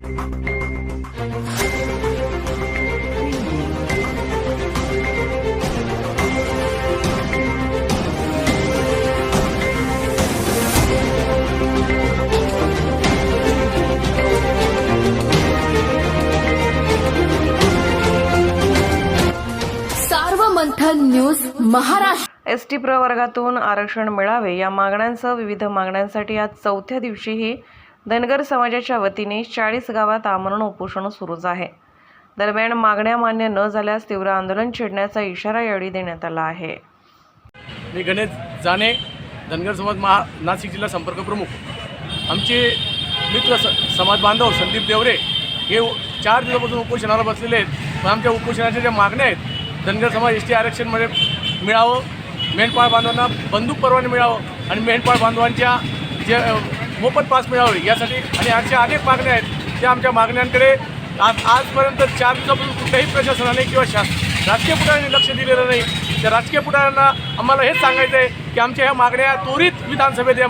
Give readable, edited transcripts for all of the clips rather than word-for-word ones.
Sarvamanthan news Maharashtra. ST प्रवर्गातून आरक्षण मिळावे या मागण्यांसह विविध मागण्यांसाठी आज चौथ्या दिवशीही धनगर समाजाच्या वतीने 40 गावात आमरण उपोषण सुरूच आहे। दरम्यान मागण्या मान्य न झाल्यास तीव्र आंदोलन छेडण्याचा इशारा यावेळी देण्यात आला आहे। मी गणेश जाणे, धनगर समाज नाशिक जिल्हा संपर्क प्रमुख। आमचे मित्र समाज बांधव संदीप देवरे हे 4 दिवसापासून उपोषणाला बसलेले आहेत। पण आमच्या उपोषणाच्या ज्या मागण्या आहेत, धनगर समाज एसटी आरक्षणमध्ये मिळावं, मेंढपाळ बांधवांना बंदूक परवाने मिळावं आणि मेंढपाळ बांधवांच्या जे मोफत पास मिळावे यासाठी आणि अशा अनेक मागण्या आहेत। त्या आमच्या मागण्यांकडे आजपर्यंत 4 दिवसापासून कुठल्याही प्रशासनाने किंवा राजकीय पुढाऱ्यांनी लक्ष दिलेलं नाही। त्या राजकीय पुढाऱ्यांना आम्हाला हेच सांगायचं आहे की आमच्या ह्या मागण्या त्वरित विधानसभेत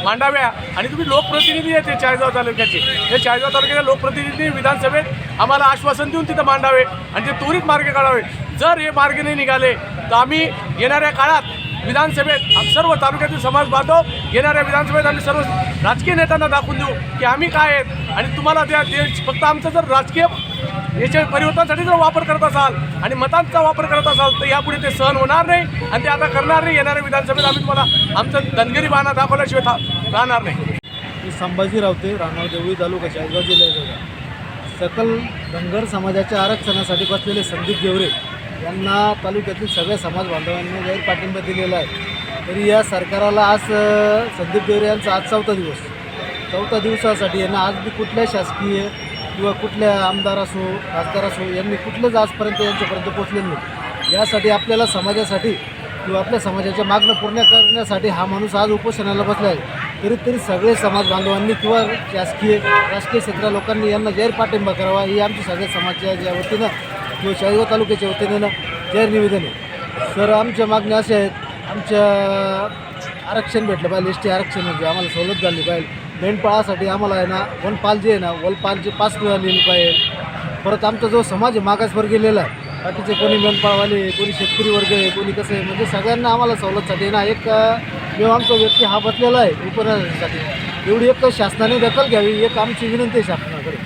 मांडाव्या आणि तुम्ही लोकप्रतिनिधी आहेत ते चाळीसगाव तालुक्याचे, हे चाळीसगाव तालुक्याच्या लोकप्रतिनिधी विधानसभेत आम्हाला आश्वासन देऊन तिथं मांडावे आणि ते त्वरित मार्ग काढावे। जर हे मार्ग नाही निघाले तर आम्ही येणाऱ्या काळात विधानसभेत सर्व तालुक्यातील समाज बांधव येणाऱ्या विधानसभेत आम्ही सर्व राजकीय नेत्यांना दाखवून देऊ की आम्ही काय आहेत आणि तुम्हाला त्या फक्त आमचं जर राजकीय याच्या परिवर्तनासाठी जर वापर करत असाल आणि मतांचा वापर करत असाल तर यापुढे ते सहन होणार नाही आणि ते आता करणार नाही। येणाऱ्या विधानसभेत आम्ही तुम्हाला आमचं धनगरी बाणा दाखवल्याशिवाय राहणार नाही। मी संभाजी रावते, राहणार देवळी तालुका, चाळीसगाव जिल्ह्याचा। सकल धनगर समाजाच्या आरक्षणासाठी बसलेले संदीप देवरे यांना तालुक्यातील सगळ्या समाज बांधवांनी जाहीर पाठिंबा दिलेला आहे। तरी या सरकाराला आज संदीप देवरे यांचा आज चौथा दिवसासाठी यांना आज बी कुठल्या शासकीय किंवा कुठल्या आमदार असो खासदार असो यांनी कुठलंच आजपर्यंत यांच्यापर्यंत पोचलेलं नाही। यासाठी आपल्याला समाजासाठी किंवा आपल्या समाजाच्या मागणं पूर्ण करण्यासाठी हा माणूस आज उपोषणाला बसला आहे। तरी सगळे समाज बांधवांनी किंवा राजकीय क्षेत्र लोकांनी यांना जाहीर पाठिंबा करावा ही आमच्या सगळ्या समाजाच्या वतीनं किंवा चाळीसगाव तालुक्याच्या वतीनं जाहीर निवेदन आहे। सर, आमच्या मागण्या अशा आहेत, आमच्या आरक्षण भेटलं पाहिजे, एसटी आरक्षण म्हणजे आम्हाला सवलत झाली पाहिजे। मेंढपाळासाठी आम्हाला आहे ना वनपाल जे आहे ना वनपालचे पास मिळालेले पाहिजे। परत आमचा जो समाज आहे मागासवर गेलेला आहे, बाकीचे कोणी मेंढपाळवाले, कोणी शेतकरी वर्ग आहे, कोणी कसं आहे, म्हणजे सगळ्यांना आम्हाला सवलतसाठी ना एक जेव्हा आमचा व्यक्ती हा बसलेला आहे उपोषणासाठी एवढी एक शासनाने दखल घ्यावी, एक आमची विनंती आहे शासनाकडे।